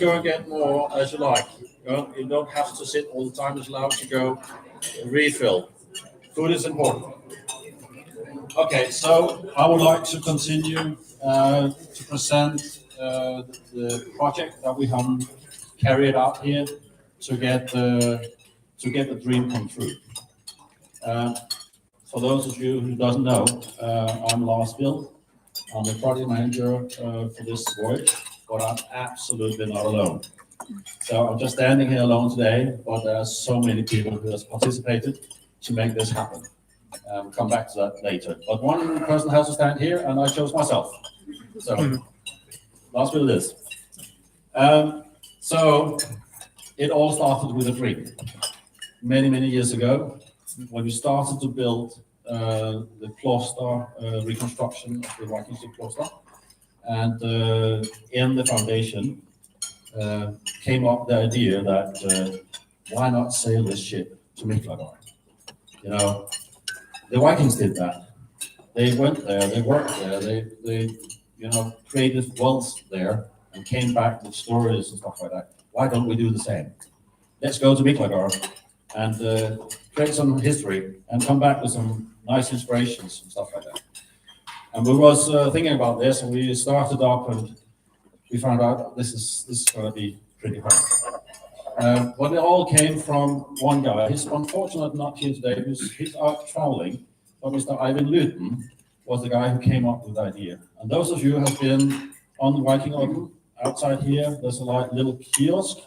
Go and get more as you like. You don't have to sit all the time. It's allowed to go refill. Food is important. Okay, so I would like to continue to present the project that we have carried out here to get the dream come true. For those of you who doesn't know, I'm Lars Bill. I'm the project manager for this voyage, but I'm absolutely not alone. So I'm just standing here alone today, but there are so many people who have participated to make this happen. Come back to that later. But one person has to stand here, and I chose myself. So last bit of this. So it all started with a dream. Many years ago, when we started to build the Kloster reconstruction of the Viking ship Kloster, and in the foundation came up the idea that why not sail this ship to Miklagard? You know, the Vikings did that. They went there, they worked there, they created wells there and came back with stories and stuff like that. Why don't we do the same? Let's go to Miklagard and create some history and come back with some nice inspirations and stuff like that. And we was thinking about this, and we started up, and we found out this is going to be pretty hard. But it all came from one guy. He's unfortunately not here today. He's out traveling. But Mr. Ivan Luton was the guy who came up with the idea. And those of you who have been on the Viking Open, outside here, there's a little kiosk.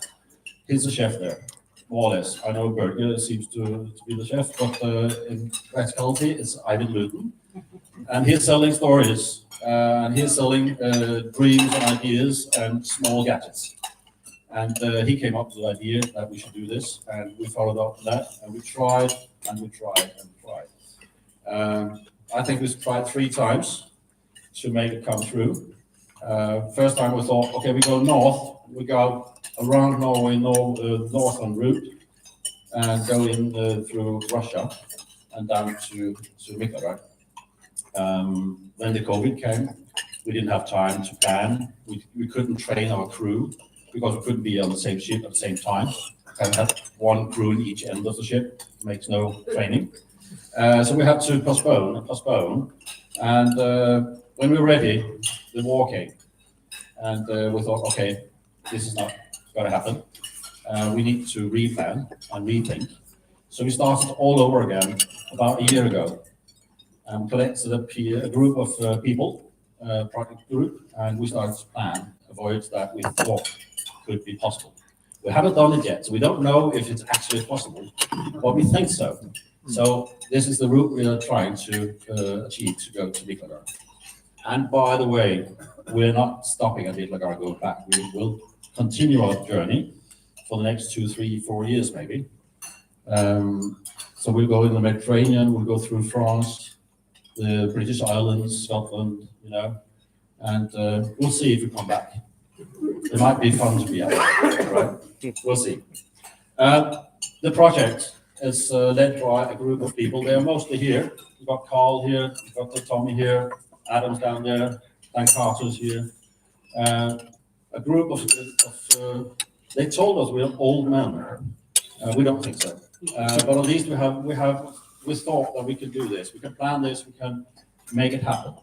He's the chef there, more or less. I know Berger seems to be the chef, but in practicality, it's Ivan Luton. And he's selling stories, and he's selling dreams and ideas and small gadgets. And he came up with the idea that we should do this, and we followed up on that, and we tried, and we tried, and we tried. I think we tried 3 times to make it come true. First time we thought, okay, we go north, we go around Norway, northern route, and go in through Russia and down to Miklagard. When the COVID came, we didn't have time to plan. We couldn't train our crew because we couldn't be on the same ship at the same time. We had one crew in each end of the ship, makes no training. So we had to postpone. And when we were ready, the war came. And we thought, okay, this is not going to happen. We need to replan and rethink. So we started all over again about a year ago. Collected a group of people, project group, and we started to plan a voyage that we thought could be possible. We haven't done it yet, so we don't know if it's actually possible, but we think so. So this is the route we are trying to achieve to go to Miklagard. And by the way, we're not stopping at Miklagard going back. We will continue our journey for the next 2, 3, 4 years maybe. So we'll go in the Mediterranean, we'll go through France, the British Islands, Scotland, and we'll see if we come back. It might be fun to be out, right? We'll see. The project is led by a group of people. They're mostly here. We've got Carl here, we've got Tommy here, Adam's down there, Dan Carter's here. A group of they told us we're old men. We don't think so. But at least we thought that we could do this. We can plan this, we can make it happen.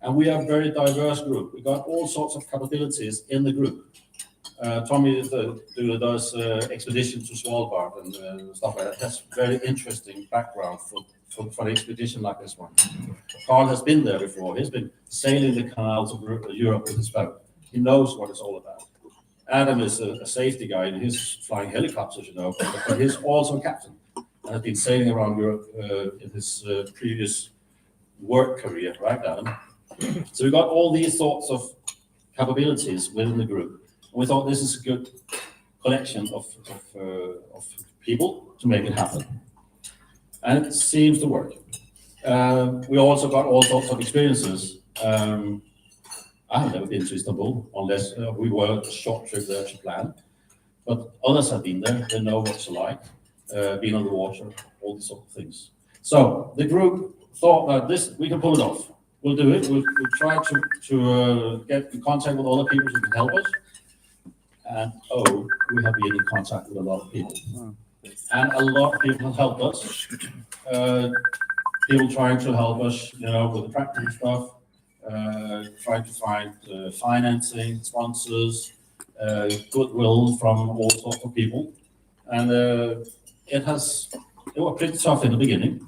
And we are a very diverse group. We got all sorts of capabilities in the group. Tommy does expedition to Svalbard and stuff like that. That's very interesting background for an expedition like this one. Carl has been there before. He's been sailing the canals of Europe with his boat. He knows what it's all about. Adam is a safety guy, and he's flying helicopters, but he's also a captain and has been sailing around Europe in his previous work career, right, Adam? So we got all these sorts of capabilities within the group. We thought this is a good collection of people to make it happen. And it seems to work. We also got all sorts of experiences. I have never been to Istanbul unless we were a short trip there to plan. But others have been there. They know what it's like, being on the water, all these sort of things. So the group thought that we can pull it off. We'll do it. We'll try to get in contact with other people who can help us. And we have been in contact with a lot of people. And a lot of people have helped us. People trying to help us, with the practical stuff, trying to find financing, sponsors, goodwill from all sorts of people. And it was pretty tough in the beginning.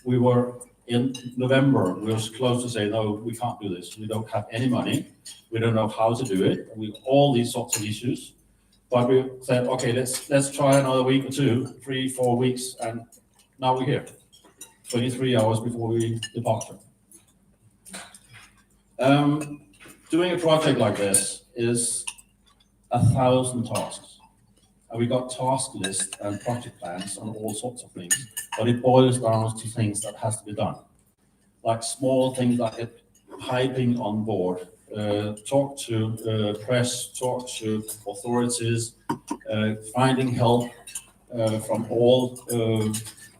We were in November, we were close to say, no, we can't do this. We don't have any money. We don't know how to do it. We all these sorts of issues. But we said, okay, let's try another week or 2, 3, 4 weeks, and now we're here, 23 hours before we departure. Doing a project like this is 1,000 tasks. And we got task lists and project plans on all sorts of things, but it boils down to things that has to be done. Like small things like piping on board, talk to press, talk to authorities, finding help from all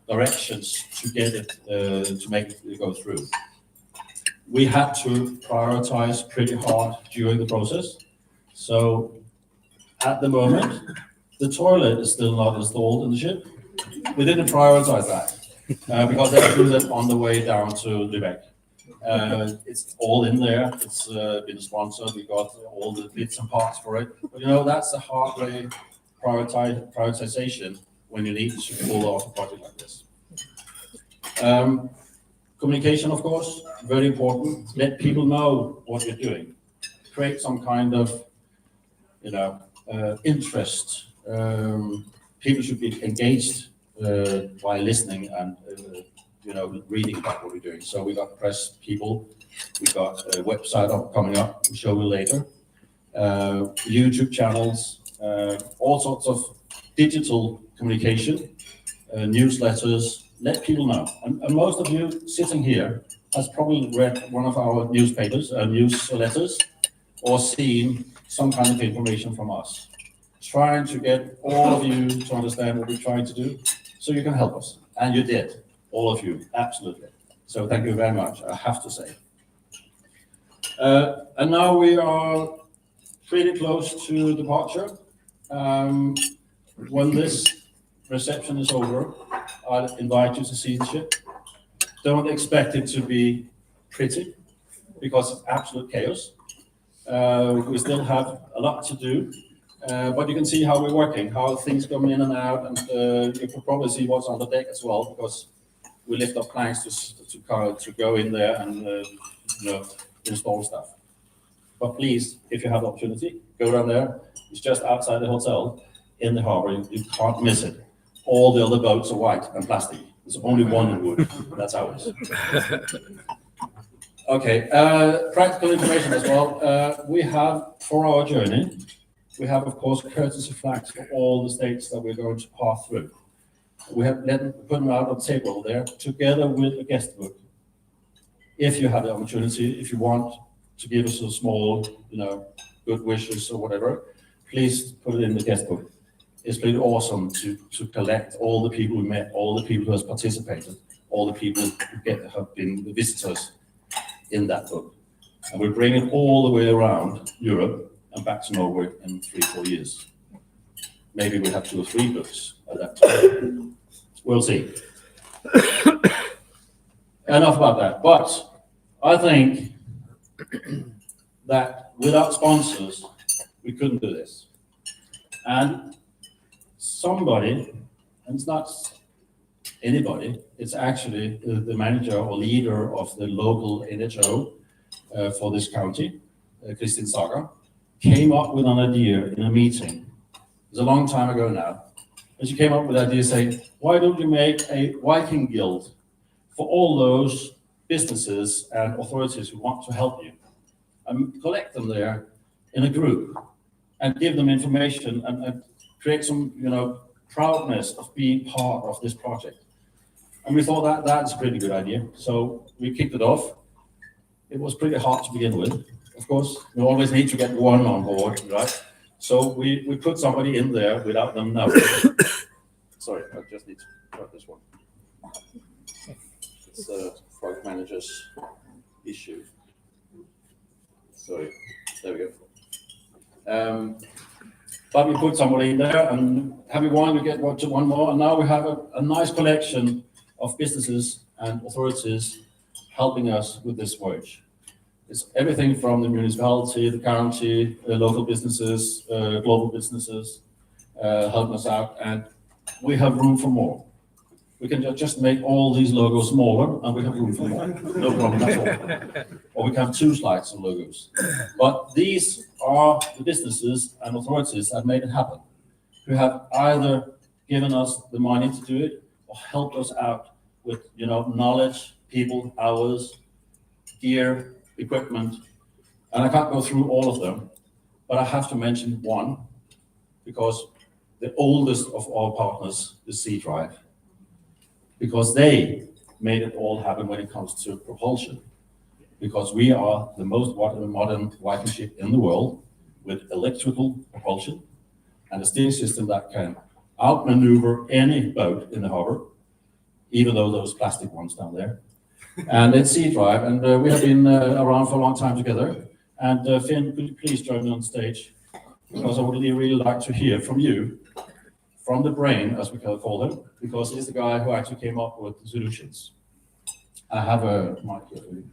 directions to get it, to make it go through. We had to prioritize pretty hard during the process. So at the moment, the toilet is still not installed in the ship. We didn't prioritize that because they do that on the way down to Lübeck. It's all in there. It's been sponsored. We got all the bits and parts for it. But that's a hard way prioritization when you need to pull off a project like this. Communication, of course, very important. Let people know what you're doing. Create some kind of, interest. People should be engaged by listening and reading about what we're doing. So we got press people, we got a website coming up, we'll show you later, YouTube channels, all sorts of digital communication, newsletters. Let people know. And most of you sitting here has probably read one of our newspapers, newsletters, or seen some kind of information from us. Trying to get all of you to understand what we're trying to do, so you can help us. And you did, all of you, absolutely. So thank you very much, I have to say. And now we are pretty close to departure. When this reception is over, I'll invite you to see the ship. Don't expect it to be pretty, because it's absolute chaos. We still have a lot to do. But you can see how we're working, how things come in and out, and you can probably see what's on the deck as well, because we lift up planks to go in there and install stuff. But please, if you have the opportunity, go down there. It's just outside the hotel in the harbor. You can't miss it. All the other boats are white and plastic. There's only one in wood. That's ours. Okay, practical information as well. We have, for our journey, we have, of course, courtesy flags for all the states that we're going to pass through. We have put them out on the table there, together with a guest book. If you have the opportunity, if you want to give us a small, good wishes or whatever, please put it in the guest book. It's been awesome to collect all the people we met, all the people who have participated, all the people who have been the visitors in that book. And we're bringing it all the way around Europe and back to Norway in 3-4 years. Maybe we have 2 or 3 books at that time. We'll see. Enough about that. But I think that without sponsors, we couldn't do this. And somebody, and it's not anybody, it's actually the manager or leader of the local NHO for this county, Kristin Saga, came up with an idea in a meeting. It was a long time ago now. And she came up with the idea saying, why don't you make a Viking Guild for all those businesses and authorities who want to help you, and collect them there in a group and give them information and create some, proudness of being part of this project. And we thought that that's a pretty good idea. So we kicked it off. It was pretty hard to begin with. Of course, we always need to get one on board, right? So we put somebody in there without them knowing. Sorry, I just need to cut this one. It's a product manager's issue. Sorry, there we go. But we put somebody in there, and having one, we get one more, and now we have a nice collection of businesses and authorities helping us with this voyage. It's everything from the municipality, the county, local businesses, global businesses helping us out, and we have room for more. We can just make all these logos smaller, and we have room for more. No problem at all. Or we can have 2 slides of logos. But these are the businesses and authorities that made it happen, who have either given us the money to do it or helped us out with, knowledge, people, hours, gear, equipment. And I can't go through all of them, but I have to mention one, because the oldest of all partners is Sea Drive, because they made it all happen when it comes to propulsion. Because we are the most modern Viking ship in the world with electrical propulsion and a steering system that can outmaneuver any boat in the harbor, even though those plastic ones down there. And it's Sea Drive, and we have been around for a long time together. And Finn, could you please join me on stage? Because I would really like to hear from you, from the brain, as we call him, because he's the guy who actually came up with the solutions. I have a mic here for you.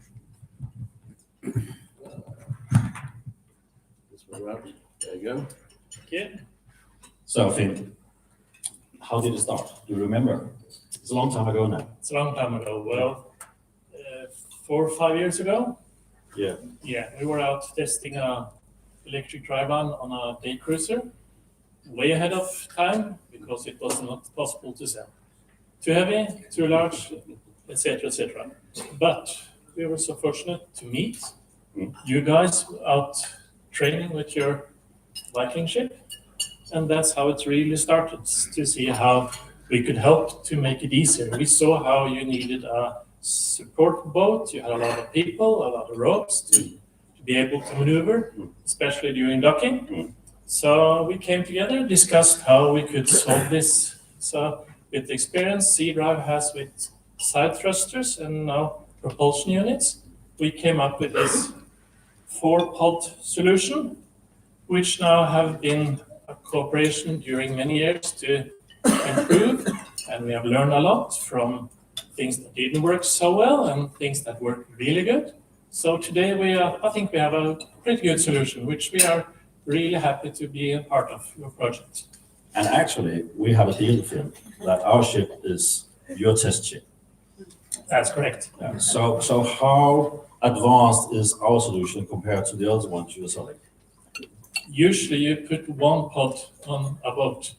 This way around. There you go. Okay. So, Finn, how did it start? Do you remember? It's a long time ago now. It's a long time ago. Well, 4 or 5 years ago. Yeah. Yeah, we were out testing a electric drive-on on a day cruiser, way ahead of time, because it was not possible to sell. Too heavy, too large, etc., etc. But we were so fortunate to meet you guys out training with your Viking ship, and that's how it really started, to see how we could help to make it easier. We saw how you needed a support boat, you had a lot of people, a lot of ropes to be able to maneuver, especially during docking. So we came together, discussed how we could solve this. So with the experience Sea Drive has with side thrusters and now propulsion units, we came up with this 4-pod solution, which now have been a cooperation during many years to improve. And we have learned a lot from things that didn't work so well and things that worked really good. So today I think we have a pretty good solution, which we are really happy to be a part of your project. And actually, we have a deal with him that our ship is your test ship. That's correct. Yeah. So how advanced is our solution compared to the other ones you're selling? Usually you put 1 pod on a boat.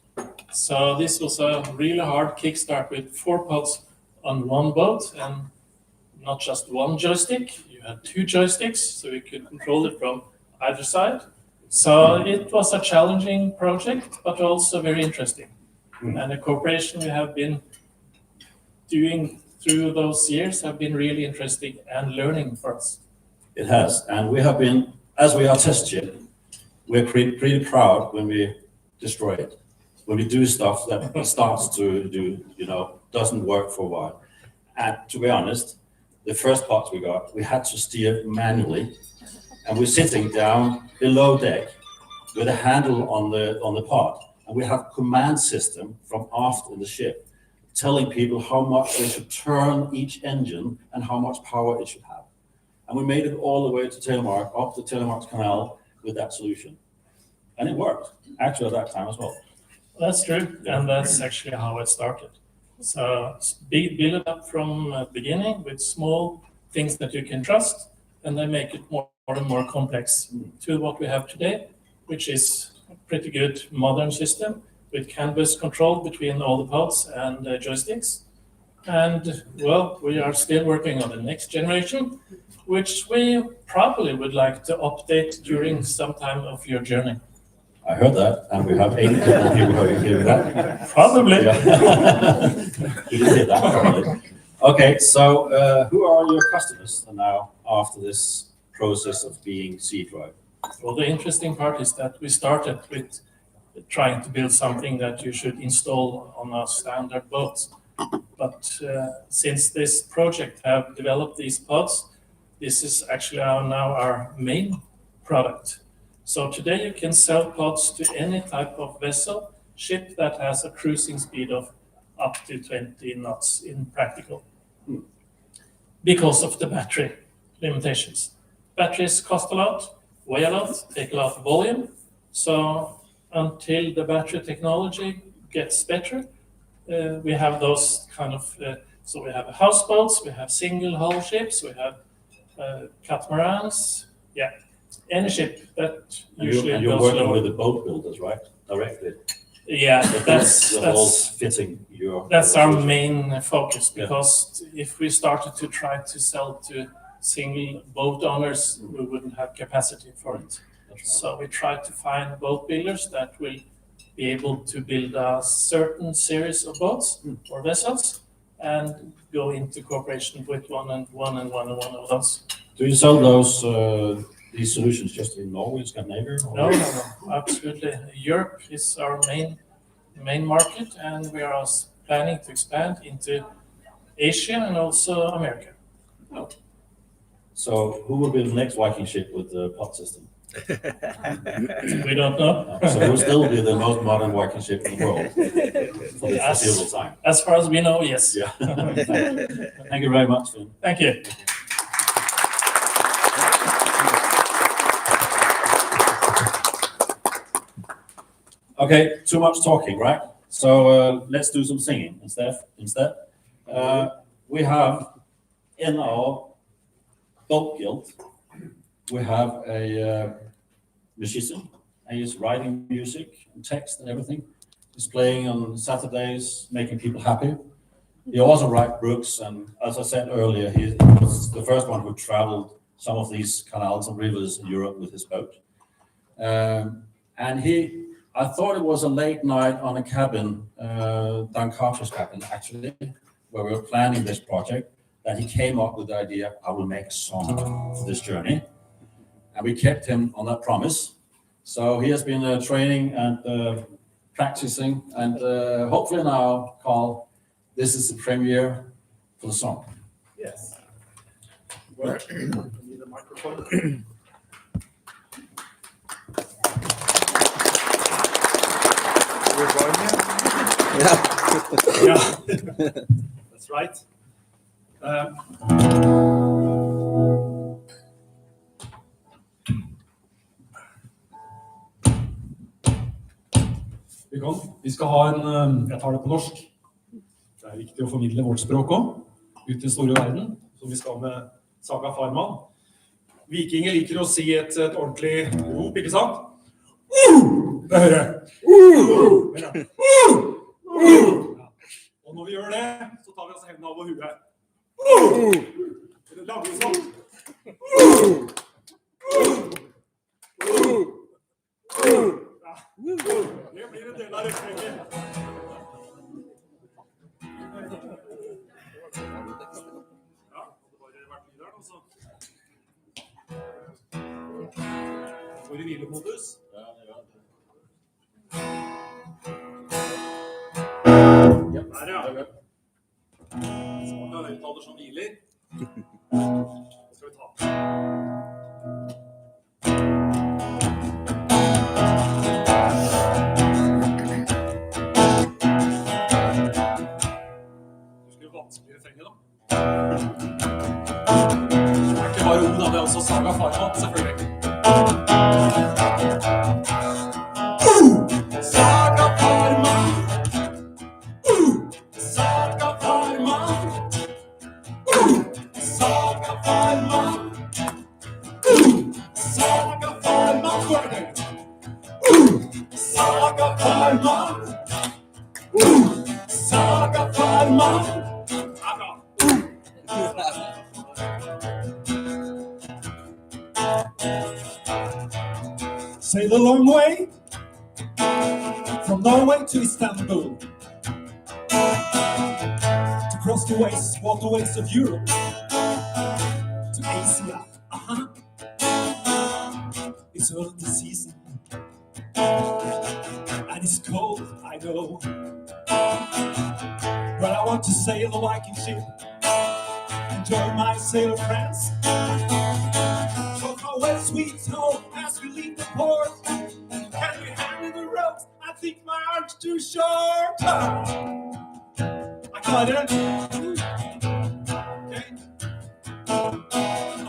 So this was a really hard kickstart with 4 pods on 1 boat, and not just 1 joystick. You had 2 joysticks, so you could control it from either side. So it was a challenging project, but also very interesting. And the cooperation we have been doing through those years have been really interesting and learning for us. It has, and we have been, as we are test ship, we're pretty proud when we destroy it. When we do stuff that starts to do, doesn't work for a while. And to be honest, the first parts we had to steer manually, and we're sitting down below deck with a handle on the pod, and we have a command system from aft in the ship telling people how much they should turn each engine and how much power it should have. And we made it all the way to Telemark, up the Telemark Canal with that solution. And it worked, actually, at that time as well. That's true, and that's actually how it started. So build it up from the beginning with small things that you can trust, and then make it more and more complex to what we have today, which is a pretty good modern system with canvas control between all the pods and joysticks. And well, we are still working on the next generation, which we probably would like to update during some time of your journey. I heard that, and we have 80 people who hear that. Probably. Yeah. You did hear that, probably. Okay, so who are your customers now after this process of being Sea Drive? Well, the interesting part is that we started with trying to build something that you should install on a standard boat. But since this project have developed these pods, this is actually now our main product. So today you can sell pods to any type of vessel, ship that has a cruising speed of up to 20 knots in practical, because of the battery limitations. Batteries cost a lot, weigh a lot, take a lot of volume. So until the battery technology gets better, we have those kind of, so we have houseboats, we have single hull ships, we have catamarans, yeah, any ship that usually and you're goes working lower. with the boat builders, right? Directly. Yeah, That's fitting your. that's our main focus, because if we started to try to sell to single boat owners, we wouldn't have capacity for it. So we try to find boat builders that will be able to build a certain series of boats or vessels and go into cooperation with one of those. Do you sell these solutions just in Norway, Scandinavia? Or? No, absolutely. Europe is our main market, and we are also planning to expand into Asia and also America. Oh. So who will be the next Viking ship with the pod system? We don't know. So it will still be the most modern Viking ship in the world for the foreseeable time. As far as we know, yes. Yeah. Thank you very much, Finn. Thank you. Okay, too much talking, right? So let's do some singing instead. We have in our boat guild, we have a musician, and he's writing music and text and everything. He's playing on Saturdays, making people happy. He also writes books, and as I said earlier, he was the first one who traveled some of these canals and rivers in Europe with his boat. And I thought it was a late night on a cabin, Dan Carter's cabin actually, where we were planning this project, that he came up with the idea, I will make a song for this journey. And we kept him on that promise. So he has been training and practicing, and hopefully now, Carl, this is the premiere for the song. Yes. Well, I need a microphone. Yeah, that's right. Vi skal ha jeg tar det på norsk. Det er viktig å formidle vårt språk også, ut i den store verden, som vi skal med Saga Farmann. Vikinger liker å si et ordentlig rop, ikke sant? Det hører jeg. Og når vi gjør det, så tar vi oss hendene over huet. Det lager vi sånn. Det blir en del av refrenget. Ja, det har vært lyd her, altså. Går i hvilemodus. Ja, det gjør det. Ja, der ja. Smarte høyttaler som hviler. Det skal vi ta. Det er ikke bare ord, det er også Saga Farmann, selvfølgelig. Saga Farmann. Saga Farmann. Saga Farmann. Saga Farmann. Saga Farmann. Saga Farmann. Sail a long way from Norway to Istanbul, to cross the waterways of Europe, to Asia. It's early season, and it's cold, I know. But I want to sail a Viking ship, enjoy my sailor friends. Talk our wet sweet home as we leave the port. Can you hand me the ropes? I think my arm's too short. I got it.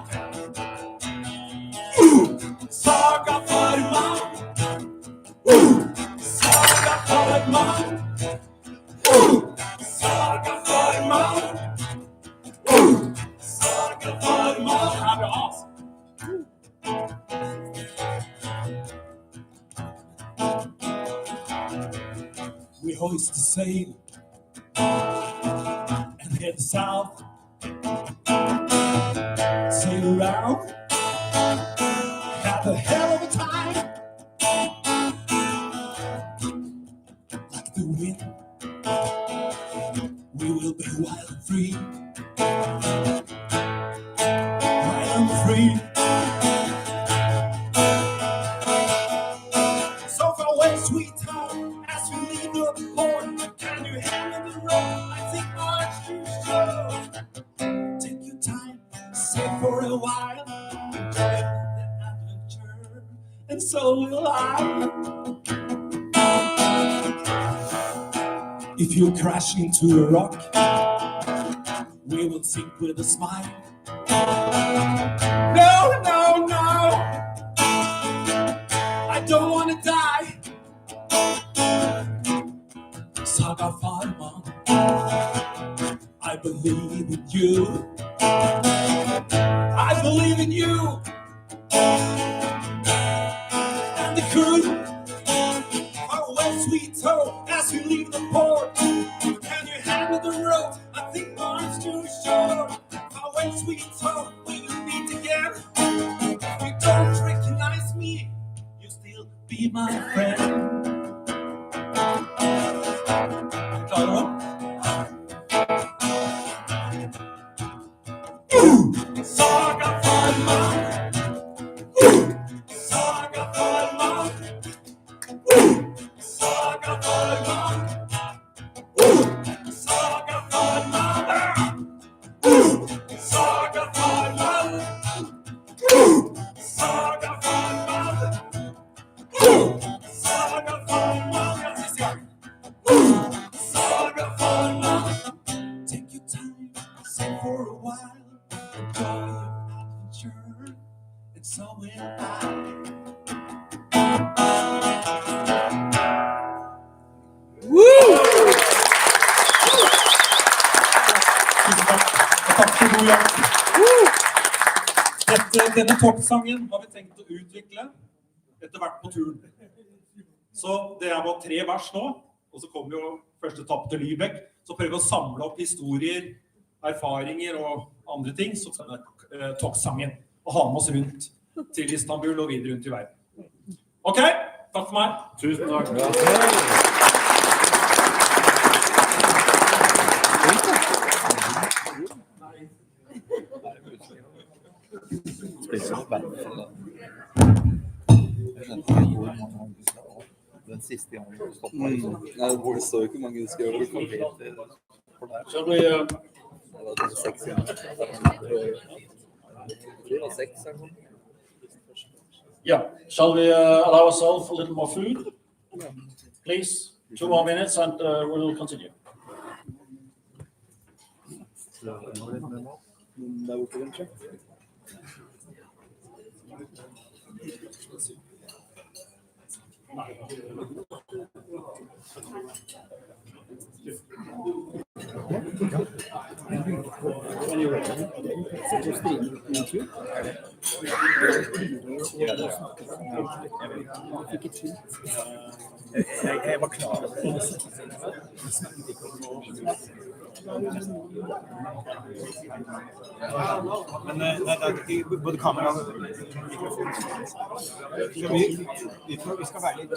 Okay. Saga Farmann. Saga Farmann. Saga Farmann. Saga Farmann. Ja, bra. We hoist the sail and head south. Sail around. Have a hell of a time. Like the wind, we will be wild and free. Wild and free. So far away, sweetheart, as we leave the port. Can you handle the road? I think ours too short. Take your time, stay for a while. Enjoy the adventure, and so will I. If you crash into a rock, we will sink with a smile. No, no, no, I don't want to die. Saga Farmann, I believe in you. I believe in you. And the crew, far away, sweet toe, as we leave the port. Can you handle the road? I think mine's too short. Far away, sweet toe, we will meet again. If you don't recognize me, you still be my friend. Saga Farmann. Saga Farmann. Saga Farmann. Saga Farmann. Saga Farmann. Saga Farmann. Saga Farmann. Saga Farmann. Take your time, sit for a while. Enjoy your adventure, and so will I. Tusen takk. Og takk for god hjelp. Denne toppsangen har vi tenkt å utvikle etter hvert på turen. Så det er bare 3 vers nå, og så kommer jo første etappe til Lübeck. Så prøver vi å samle opp historier, erfaringer og andre ting, så denne toppsangen, og ha med oss rundt til Istanbul og videre rundt i verden. Ok, takk for meg. Tusen takk. Den siste gangen du stoppet liksom. Nei, det står jo ikke mange husker over. Shall we, Det var 6 igjen. Det var 6 eller noe. yeah, shall we allow ourselves a little more food? Please, 2 more minutes and we will continue. Der borte, kanskje. Jeg var klar over det. Men det er ikke både kamera og mikrofon. Vi skal være litt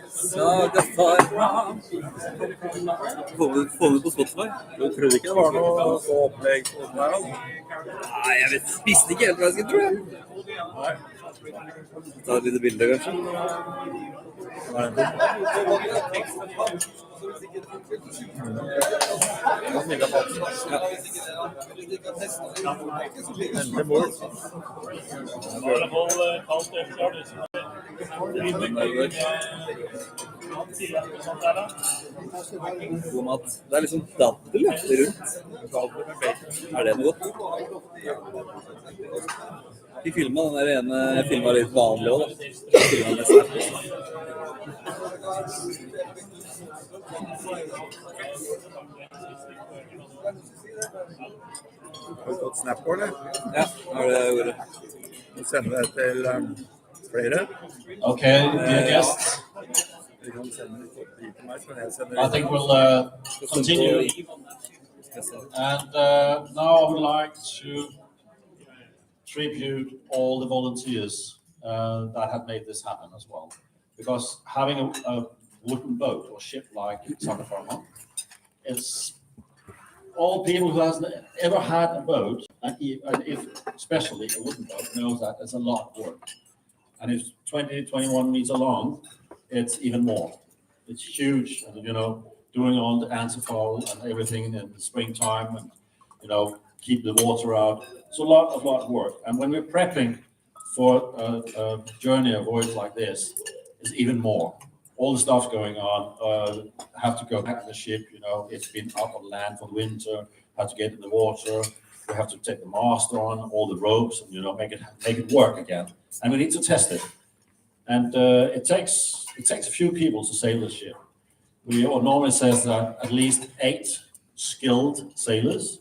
Saga Farmann. Få det på Spotify. Du trodde ikke det var noe så opplegg på den her? Nei, jeg visste ikke helt hva jeg skulle tro. Ta et lite bilde, kanskje. Hva er det? Ja. Endelig mål. Bare hold kaldt og klart. God mat. Det er liksom daddel rundt. Er det noe godt? Vi filmet den der ene, jeg filmet litt vanlig også da. Jeg filmet nesten. Har du fått snap på, eller? Ja, har det ordet. Du sender det til flere. Okay, dear guests, Du kan sende det til meg, så jeg sender I think we'll continue. And now I would like to tribute all the volunteers that have made this happen as well. Because having a wooden boat or ship like Saga Farmann is all people who has ever had a boat, and if especially a wooden boat, knows that it's a lot of work. And if 20, 21 meters long, it's even more. It's huge, and doing all the antifoul and everything in the springtime, and keep the water out. It's a lot of work. And when we're prepping for a journey, a voyage like this, it's even more. All the stuff going on, have to go back to the ship, it's been up on land for the winter, have to get in the water, we have to take the mast on, all the ropes, and make it work again. And we need to test it. And it takes a few people to sail the ship. We normally says that at least 8 skilled sailors,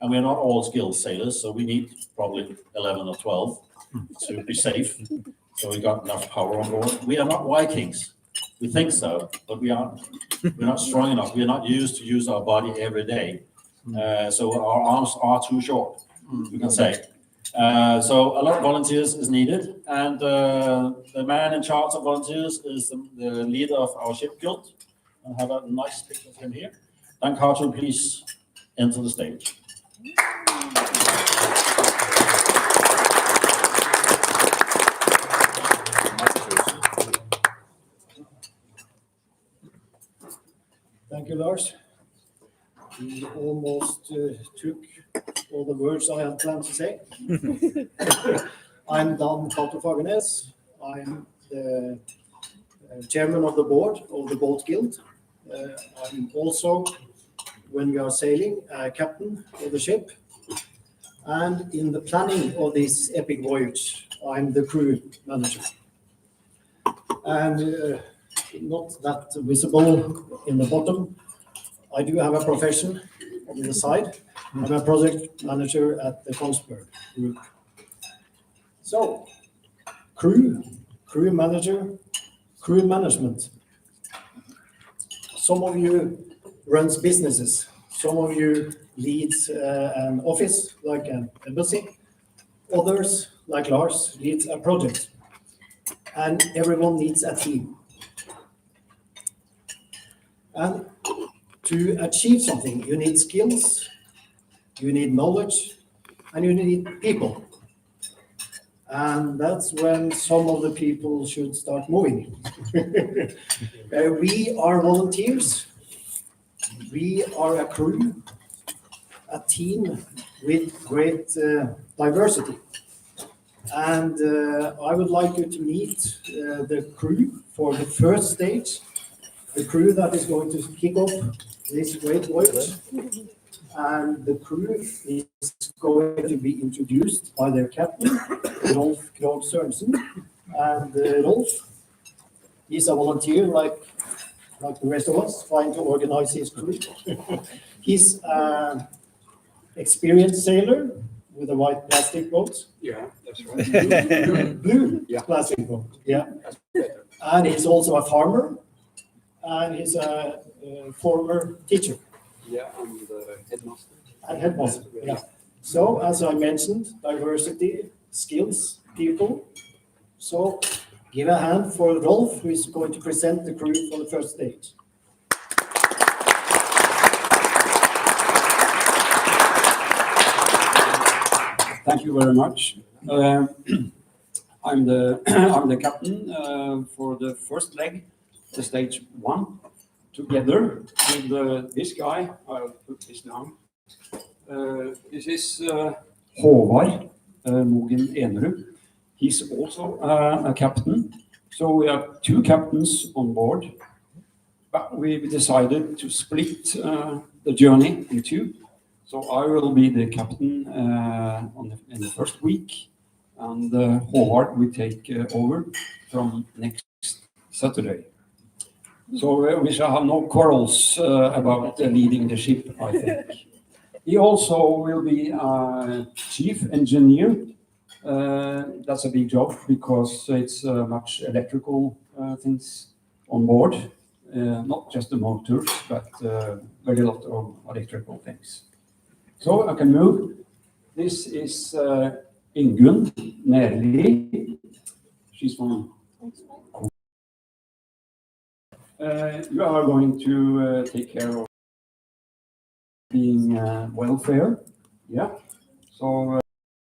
and we're not all skilled sailors, so we need probably 11 or 12 to be safe. So we got enough power on board. We are not Vikings. We think so, but we're not strong enough. We're not used to use our body every day. So our arms are too short, you can say. So a lot of volunteers is needed, and the man in charge of volunteers is the leader of our ship guild. I have a nice picture of him here. Dan Carter, please enter the stage. Thank you, Lars. You almost took all the words I had planned to say. I'm Dan Cato Fagernes. I'm the chairman of the board of the Boat Guild. I'm also, when we are sailing, captain of the ship. And in the planning of this epic voyage, I'm the crew manager. And not that visible in the bottom, I do have a profession on the side. I'm a project manager at the Kongsberg Group. So, crew manager, crew management. Some of you runs businesses. Some of you leads an office like an embassy. Others, like Lars, leads a project. And everyone needs a team. And to achieve something, you need skills, you need knowledge, and you need people. And that's when some of the people should start moving. We are volunteers. We are a crew, a team with great diversity. And I would like you to meet the crew for the first stage, the crew that is going to kick off this great voyage. And the crew is going to be introduced by their captain, Rolf Krogh Sørensen. And Rolf, he's a volunteer like the rest of us, trying to organize his crew. He's an experienced sailor with a white plastic boat. Yeah, that's right. Blue Yeah. plastic boat, yeah. And he's also a farmer, and he's a former teacher. Yeah, I'm the headmaster. And headmaster, yeah. So, as I mentioned, diversity, skills, people. So, give a hand for Rolf, who is going to present the crew for the first stage. Thank you very much. I'm the captain for the first leg, the stage 1, together with this guy. I'll put this down. This is Håvard Mogen Enerud. He's also a captain. So we have 2 captains on board, but we've decided to split the journey in 2. So I will be the captain in the first week, and Håvard will take over from next Saturday. So we shall have no quarrels about leading the ship, I think. He also will be chief engineer. That's a big job because it's much electrical things on board, not just the motors, but very lot of electrical things. So I can move. This is Ingunn Nerli. She's from. You are going to take care of being welfare, yeah. So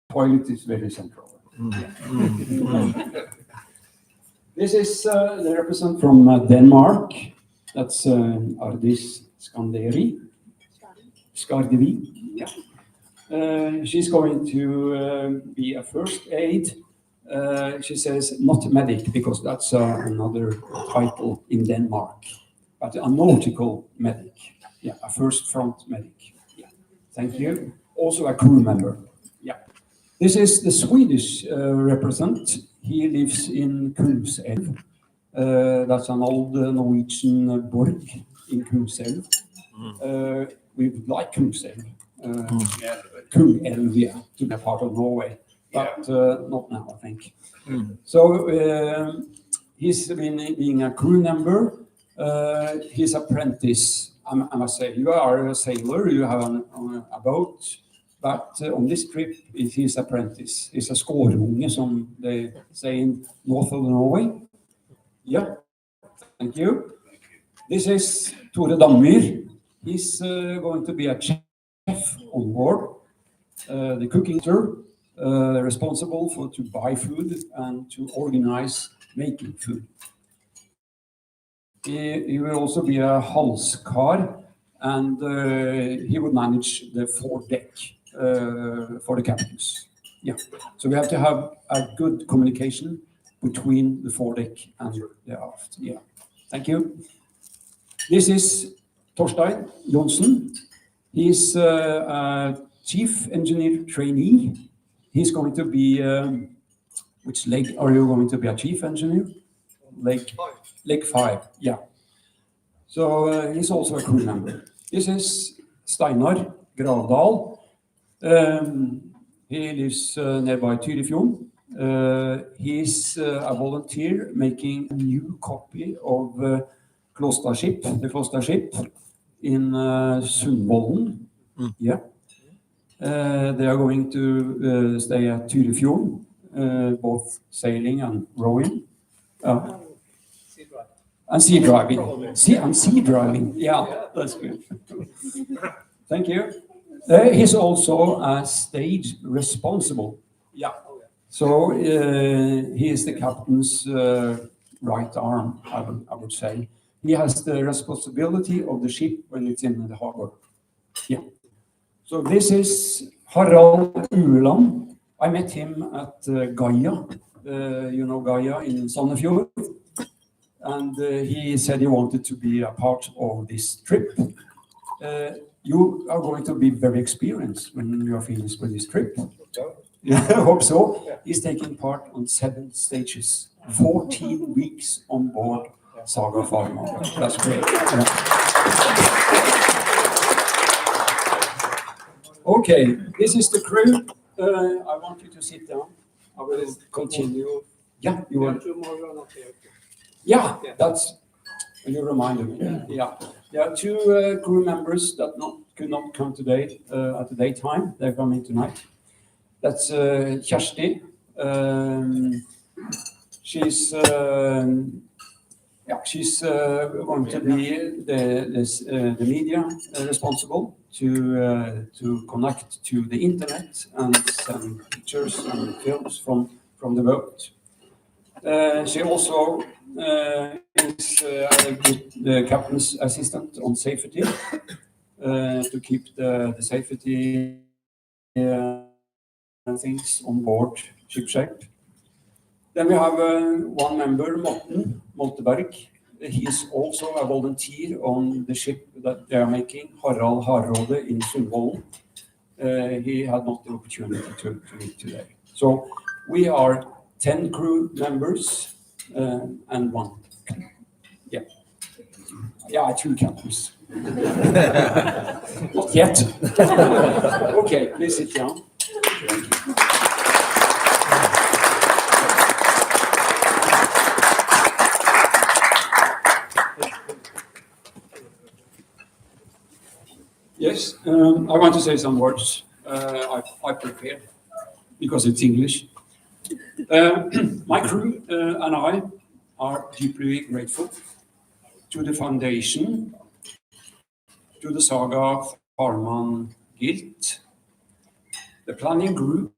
toilet is very central. This is the representative from Denmark. That's Ardis Skanderi. Skardevi. Yeah. She's going to be a first aid. She says not medic because that's another title in Denmark, but a nautical medic. Yeah, a first front medic. Yeah. Thank you. Also a crew member. Yeah. This is the Swedish representative. He lives in Kungselv. That's an old Norwegian borg in Kungselv. We would like Kungselv. Kungselv, yeah, to be a part of Norway, but not now, I think. So he's been being a crew member. His apprentice, I must say, you are a sailor, you have a boat, but on this trip is his apprentice. He's a skårunge, som they say in north of Norway. Yeah, thank you. This is Tore Dammyr. He's going to be a chef on board, the cooking tour, responsible to buy food and to organize making food. He will also be a halskar, and he would manage the foredeck for the captains. Yeah, so we have to have a good communication between the foredeck and the aft. Yeah, thank you. This is Torstein Johnsen. He's a chief engineer trainee. He's going to be, which leg are you going to be a chief engineer? Leg 5, yeah. So he's also a crew member. This is Steinar Gravdal. He lives nearby Tyrifjorden. He's a volunteer making a new copy of the Kloster ship in Sundvolden. Yeah. They are going to stay at Tyrifjorden, both sailing and rowing. And sea driving. And sea driving. Yeah, that's good. Thank you. He's also a stage responsible. Yeah. So he is the captain's right arm, I would say. He has the responsibility of the ship when it's in the harbor. Yeah. So this is Harald Ueland. I met him at Gaia, you know Gaia in Sandefjord. And he said he wanted to be a part of this trip. You are going to be very experienced when you are finished with this trip. Yeah, I hope so. He's taking part on 7 stages, 14 weeks on board Saga Farmann. That's great. Yeah. Okay, this is the crew. I want you to sit down. I will continue. Yeah, you want. Yeah, that's. You reminded me. Yeah, there are 2 crew members that could not come today at the daytime. They're coming tonight. That's Kjersti. She's she's going to be the media responsible to connect to the internet and send pictures and films from the boat. She also is the captain's assistant on safety to keep the safety things on board shipshape. Then we have one member, Morten Molteberg. He is also a volunteer on the ship that they are making, Harald Hardråde in Sundvolden. He had not the opportunity to meet today. So we are 10 crew members and 1. Yeah, 2 captains. Not yet. Okay, please sit down. Yes, I want to say some words. I prepared because it's English. My crew and I are deeply grateful to the foundation, to the Saga Farmann Guild, the planning group,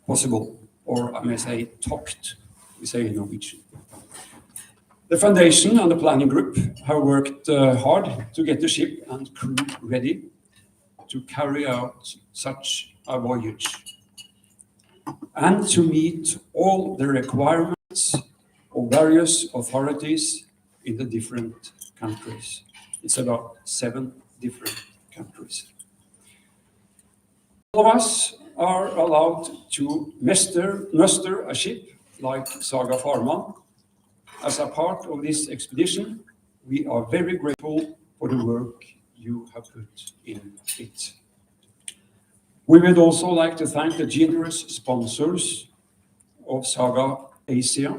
possible, or I may say talked, we say in Norwegian. The foundation and the planning group have worked hard to get the ship and crew ready to carry out such a voyage and to meet all the requirements of various authorities in the different countries. It's about 7 different countries. All of us are allowed to muster a ship like Saga Farmann. As a part of this expedition, we are very grateful for the work you have put in it. We would also like to thank the generous sponsors of Saga Asia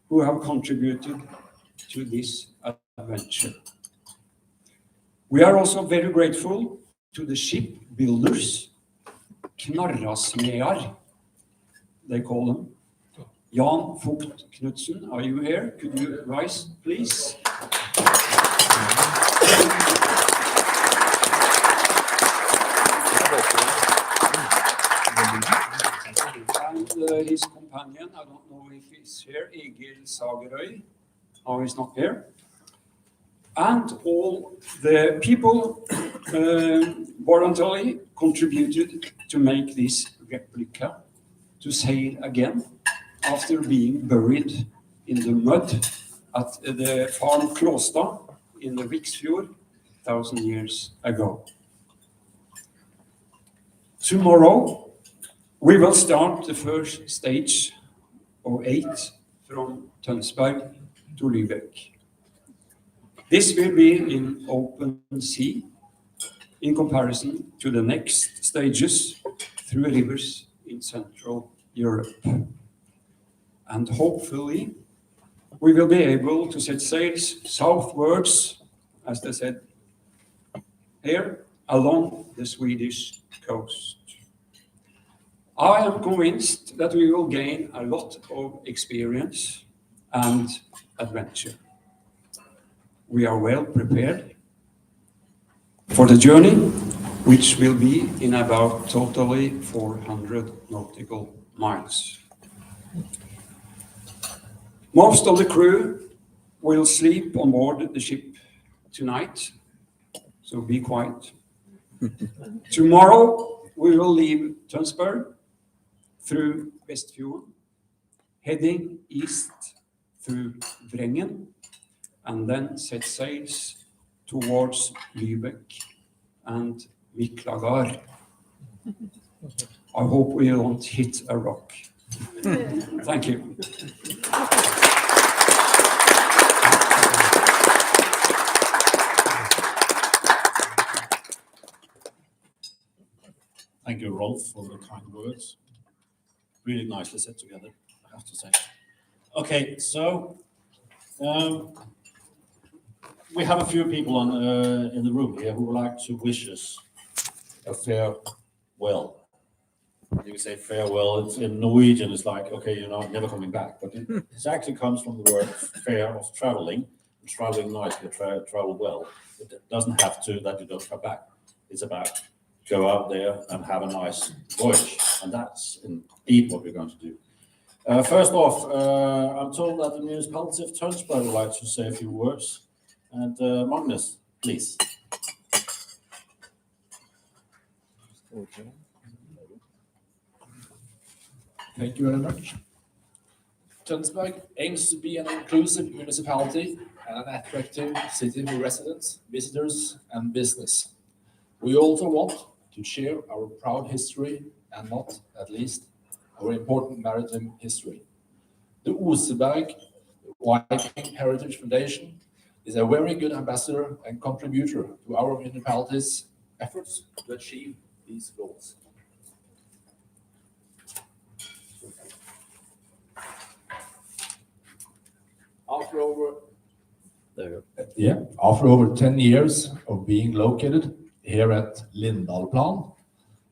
who have contributed to this adventure. We are also very grateful to the ship builders, knarrasmeder, they call them. Jan Vogt Knudsen, are you here? Could you rise, please? And his companion, I don't know if he's here, Egil Sagerøy. Oh, he's not here. And all the people voluntarily contributed to make this replica to sail again after being buried in the mud at the farm Klåstad in the Viksfjord 1,000 years ago. Tomorrow, we will start the first stage of 8 from Tønsberg to Lübeck. This will be in open sea in comparison to the next stages through rivers in Central Europe. And hopefully, we will be able to set sails southwards, as they said here, along the Swedish coast. I am convinced that we will gain a lot of experience and adventure. We are well prepared for the journey, which will be in about totally 400 nautical miles. Most of the crew will sleep on board the ship tonight, so be quiet. Tomorrow we will leave Tønsberg through Vestfjorden, heading east through Vrengen, and then set sails towards Lübeck and Miklagard. I hope we don't hit a rock. Thank you. Thank you, Rolf, for the kind words. Really nicely set together, I have to say. Okay, so we have a few people in the room here who would like to wish us a farewell. You say farewell, it's in Norwegian, it's like, okay, you're not never coming back, but it actually comes from the word fare of traveling, traveling nicely, travel well. It doesn't have to that you don't come back. It's about go out there and have a nice voyage, and that's indeed what we're going to do. First off, I'm told that the municipality of Tønsberg would like to say a few words, and Magnus, please. Thank you very much. Tønsberg aims to be an inclusive municipality and an attractive city for residents, visitors, and business. We also want to share our proud history and not at least our important maritime history. The Oseberg Viking Heritage Foundation is a very good ambassador and contributor to our municipality's efforts to achieve these goals. After over 10 years of being located here at Lindahlplan,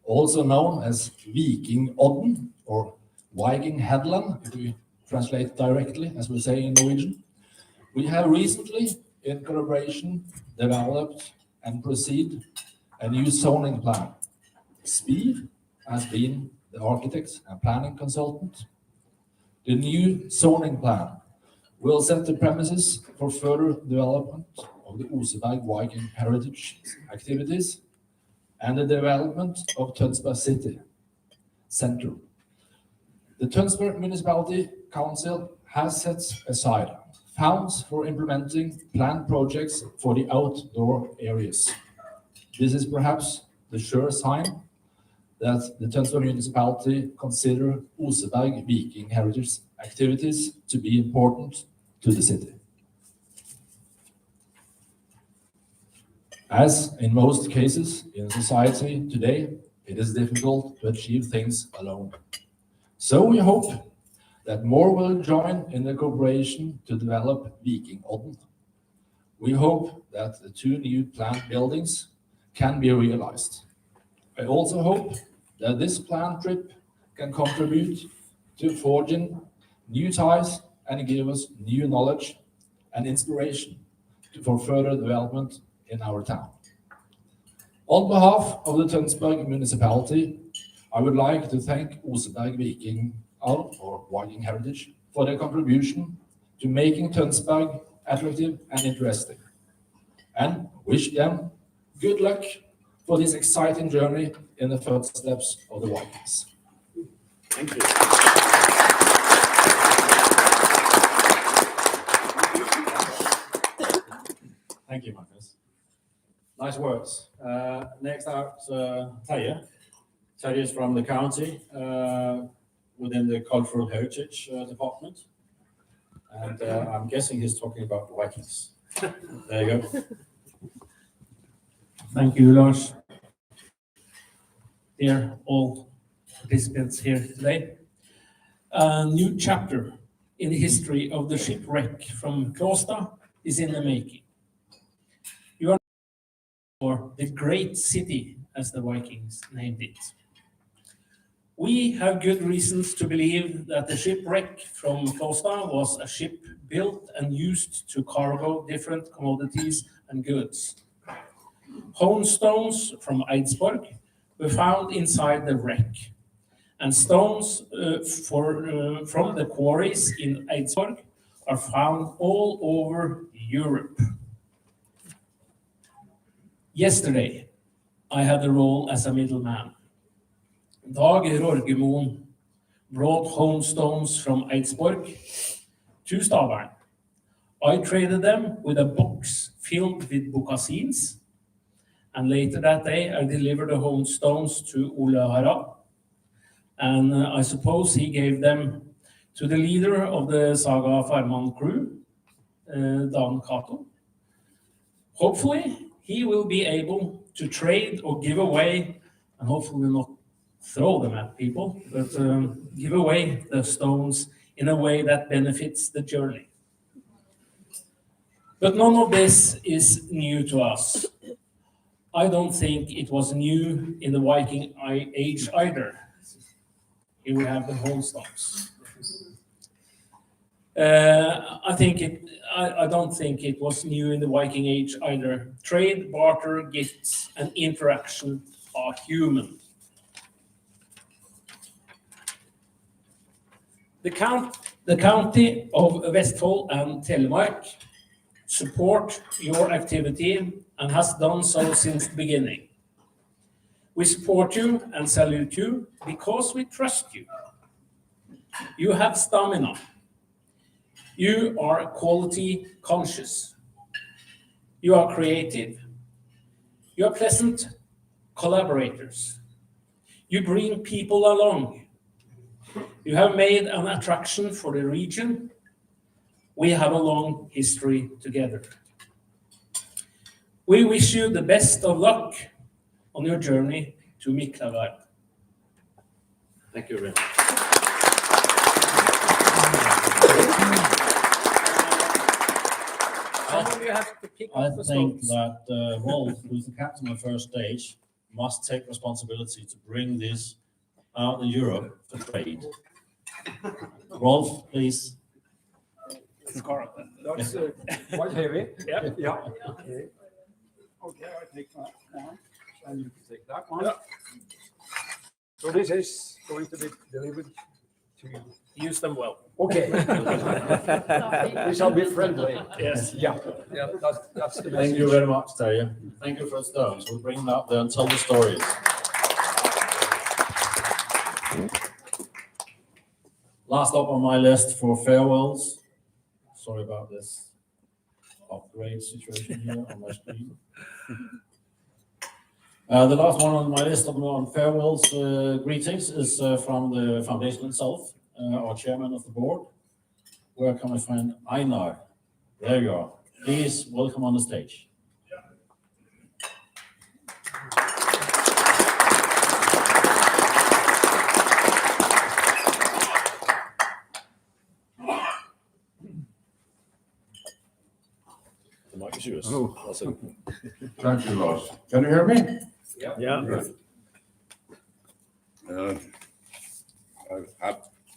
also known as Vikingodden or Viking Headland, if we translate directly, as we say in Norwegian, we have recently, in collaboration, developed and proceed a new zoning plan. Spiv has been the architect and planning consultant. The new zoning plan will set the premises for further development of the Oseberg Viking heritage activities and the development of Tønsberg City Center. The Tønsberg Municipality Council has set aside funds for implementing planned projects for the outdoor areas. This is perhaps the sure sign that the Tønsberg Municipality consider Oseberg Viking heritage activities to be important to the city. As in most cases in society today, it is difficult to achieve things alone. So we hope that more will join in the cooperation to develop Vikingodden. We hope that the 2 new planned buildings can be realized. I also hope that this planned trip can contribute to forging new ties and give us new knowledge and inspiration for further development in our town. On behalf of the Tønsberg Municipality, I would like to thank Oseberg Viking or Viking Heritage for their contribution to making Tønsberg attractive and interesting, and wish them good luck for this exciting journey in the footsteps of the Vikings. Thank you. Thank you, Magnus. Nice words. Next out, Terje. Terje is from the county within the Cultural Heritage Department. And I'm guessing he's talking about the Vikings. There you go. Thank you, Lars. Dear all participants here today. A new chapter in the history of the shipwreck from Klostad is in the making. You are for the great city, as the Vikings named it. We have good reasons to believe that the shipwreck from Kloster was a ship built and used to cargo different commodities and goods. Hone stones from Eidsborg were found inside the wreck, and stones from the quarries in Eidsborg are found all over Europe. Yesterday, I had the role as a middleman. Dag Rorgemoen brought home stones from Eidsborg to Stavern. I traded them with a box filled with bocassins, and later that day I delivered the home stones to Ole Harald, and I suppose he gave them to the leader of the Saga Farmann crew, Dan Cato. Hopefully, he will be able to trade or give away, and hopefully not throw them at people, but give away the stones in a way that benefits the journey. But none of this is new to us. I don't think it was new in the Viking Age either. Here we have the whole stones. I don't think it was new in the Viking Age either. Trade, barter, gifts, and interaction are human. The county of Vestfold and Telemark support your activity and has done so since the beginning. We support you and salute you because we trust you. You have stamina. You are quality conscious. You are creative. You are pleasant collaborators. You bring people along. You have made an attraction for the region. We have a long history together. We wish you the best of luck on your journey to Miklagard. Thank you very much. I think that Rolf, who's the captain of first stage, must take responsibility to bring this out in Europe for trade. Rolf, please. That's quite heavy. Yeah. Yeah. Okay. Okay, I take that one, and you can take that one. Yeah. So this is going to be delivered to you. Use them well. Okay. We shall be friendly. Yes. Yeah. Yeah. That's the Thank message. you very much, Terje. Thank you for the stones. We'll bring them out there and tell the stories. Last up on my list for farewells. Sorry about this upgrade situation here on my screen. The last one on my list on farewells greetings is from the foundation itself, our chairman of the board. Where can I find Einar? There you are. Please welcome on the stage. The mic is yours. Oh. That's it. Thank you, Lars. Can you hear me? Yeah.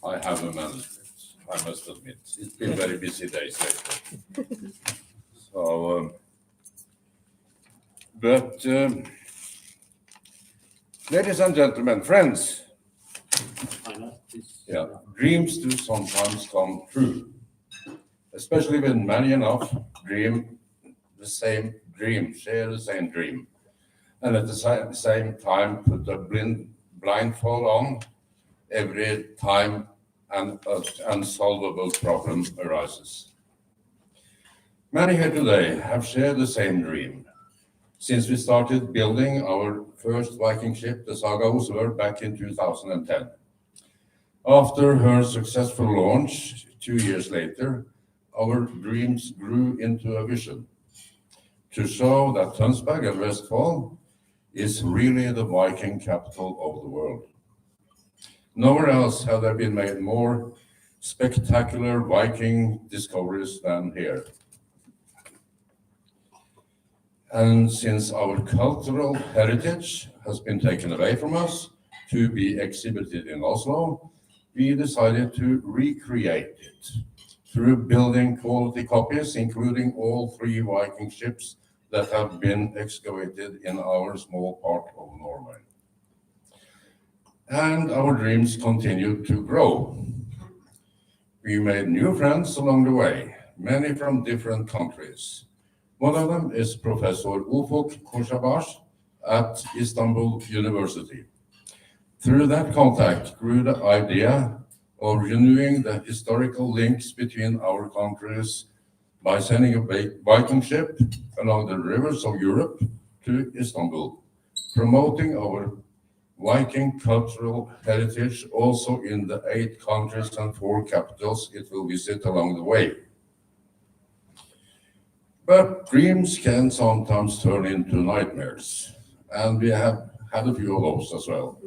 I have a manuscript, I must admit. It's been very busy days lately. So, ladies and gentlemen, friends, yeah, dreams do sometimes come true, especially when many enough dream the same dream, share the same dream, and at the same time put a blindfold on every time an unsolvable problem arises. Many here today have shared the same dream since we started building our first Viking ship, the Saga Farmann, back in 2010. After her successful launch 2 years later, our dreams grew into a vision to show that Tønsberg and Vestfold is really the Viking capital of the world. Nowhere else have there been made more spectacular Viking discoveries than here. And since our cultural heritage has been taken away from us, to be exhibited in Oslo, we decided to recreate it through building quality copies, including all 3 Viking ships that have been excavated in our small part of Norway. And our dreams continued to grow. We made new friends along the way, many from different countries. One of them is Professor Ufuk Koşabaş at Istanbul University. Through that contact grew the idea of renewing the historical links between our countries by sending a Viking ship along the rivers of Europe to Istanbul, promoting our Viking cultural heritage also in the 8 countries and 4 capitals it will visit along the way. But dreams can sometimes turn into nightmares, and we have had a few of those as well.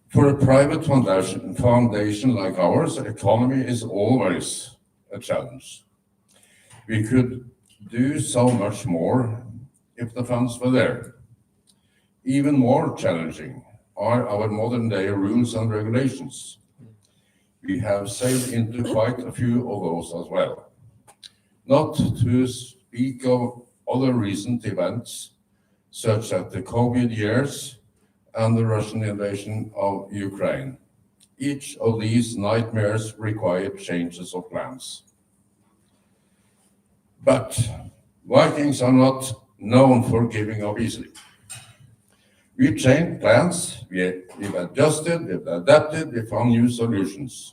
For a private foundation like ours, economy is always a challenge. We could do so much more if the funds were there. Even more challenging are our modern-day rules and regulations. We have sailed into quite a few of those as well. Not to speak of other recent events, such as the COVID years and the Russian invasion of Ukraine. Each of these nightmares required changes of plans. But Vikings are not known for giving up easily. We changed plans, we've adjusted, we've adapted, we found new solutions.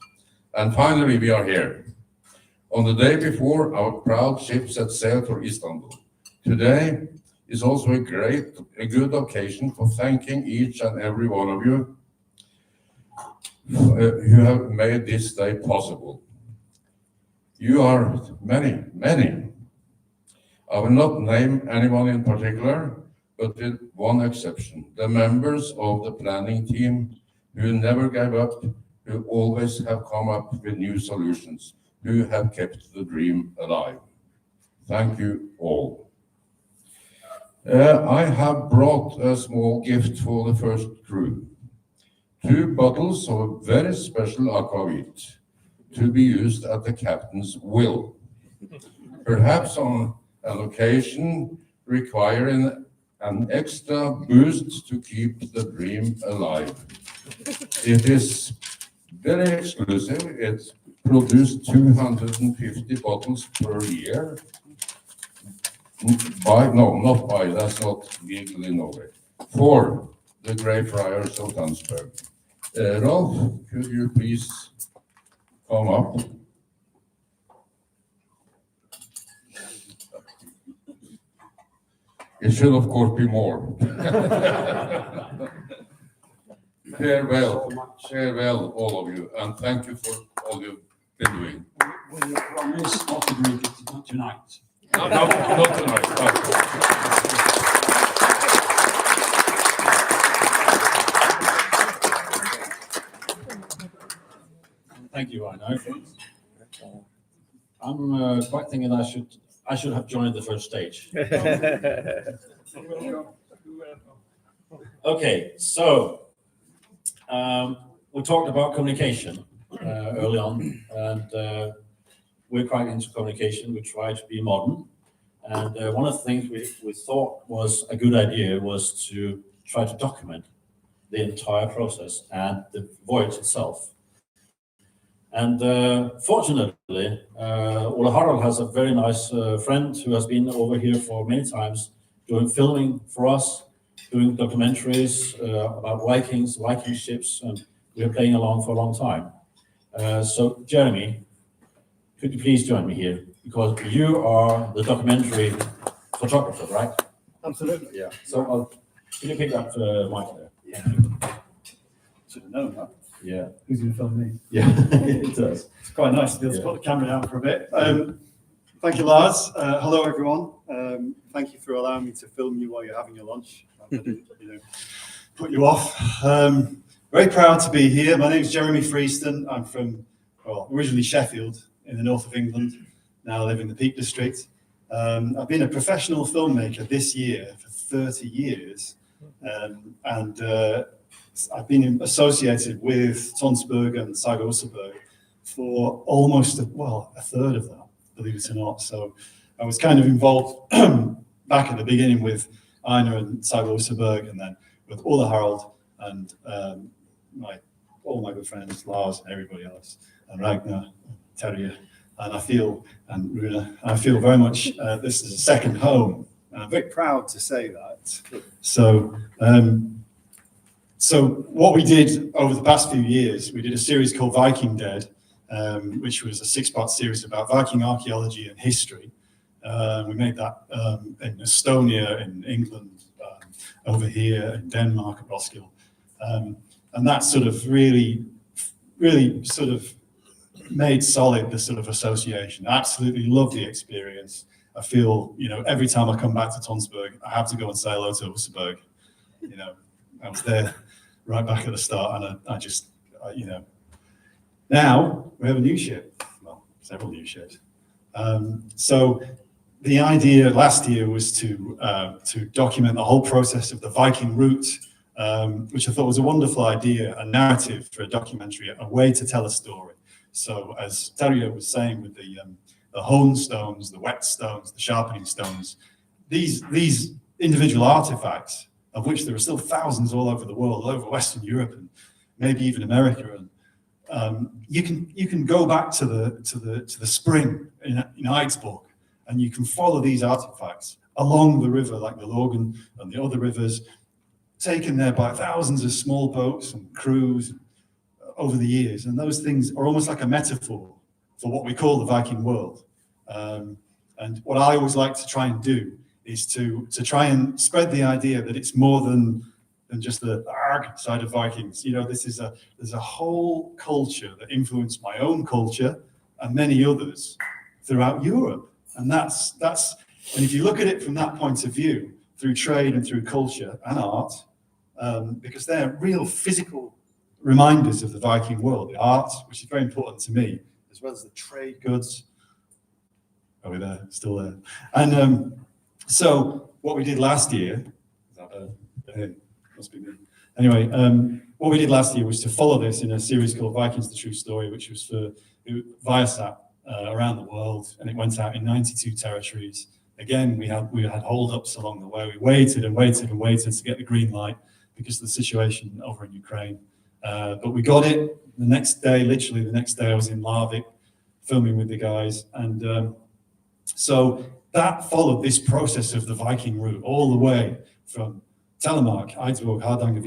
And finally, we are here. On the day before, our proud ship set sail for Istanbul. Today is also a good occasion for thanking each and every one of you who have made this day possible. You are many, many. I will not name anyone in particular, but with one exception, the members of the planning team who never gave up, who always have come up with new solutions, who have kept the dream alive. Thank you all. I have brought a small gift for the first crew. 2 bottles of a very special aquavit to be used at the captain's will. Perhaps on an occasion requiring an extra boost to keep the dream alive. It is very exclusive. It's produced 250 bottles per year. That's not legal in Norway. For the Grey Friars of Tønsberg. Rolf, could you please come up? It should, of course, be more. Farewell, all of you, and thank you for all you've been doing. Will you promise not to drink it tonight? No, not tonight. No. Thank you, Einar. I'm quite thinking I should have joined the first stage. Okay, so we talked about communication early on, and we're quite into communication. We try to be modern, and one of the things we thought was a good idea was to try to document the entire process and the voyage itself. And fortunately, Ole Harald has a very nice friend who has been over here for many times doing filming for us, doing documentaries about Vikings, Viking ships, and we are playing along for a long time. So Jeremy, could you please join me here? Because you are the documentary photographer, right? Absolutely. Yeah. So can you pick up the mic there? Yeah. Should have known that. Yeah. Who's going to film me? Yeah, it does. It's quite nice to be able to put the camera down for a bit. Thank you, Lars. Hello, everyone. Thank you for allowing me to film you while you're having your lunch. Put you off. Very proud to be here. My name is Jeremy Freeston. I'm from, originally Sheffield in the north of England. Now I live in the Peak District. I've been a professional filmmaker this year for 30 years. I've been associated with Tonsberg and Saga for almost a third of that, believe it or not. So I was kind of involved back at the beginning with Einar and Saga and then with Ola Harald and all my good friends, Lars and everybody else, and Ragnar, Terje, and Runa. I feel very much this is a second home, and I'm very proud to say that. So, so what we did over the past few years, we did a series called Viking Dead, which was a 6-part series about Viking archaeology and history. We made that in Estonia, in England, over here in Denmark at Roskilde. And that sort of really sort of made solid the sort of association. I absolutely love the experience. I feel, every time I come back to Tonsberg, I have to go and say hello to Oseberg. I was there right back at the start, and I just, now we have a new ship, well, several new ships. So the idea last year was to document the whole process of the Viking route, which I thought was a wonderful idea, a narrative for a documentary, a way to tell a story. So as Terje was saying with the hone stones, the whetstones, the sharpening stones, these individual artifacts, of which there are still thousands all over the world, all over Western Europe and maybe even America, and you can go back to the spring in Eidsborg, and you can follow these artifacts along the river, like the Lågen and the other rivers, taken there by thousands of small boats and crews over the years. And those things are almost like a metaphor for what we call the Viking world. And what I always like to try and do is to try and spread the idea that it's more than just the arg side of Vikings. There's a whole culture that influenced my own culture and many others throughout Europe. And and if you look at it from that point of view, through trade and through culture and art, because they're real physical reminders of the Viking world, the art, which is very important to me, as well as the trade goods. Are we there? Still there? And so what we did last year, must be me. Anyway, what we did last year was to follow this in a series called Vikings: The True Story, which was for Viasat around the world, and it went out in 92 territories. Again, we had hold-ups along the way. We waited and waited and waited to get the green light because of the situation over in Ukraine. But we got it the next day, literally the next day I was in Larvik filming with the guys. And so that followed this process of the Viking route all the way from Telemark, Eidsborg, Hardanger,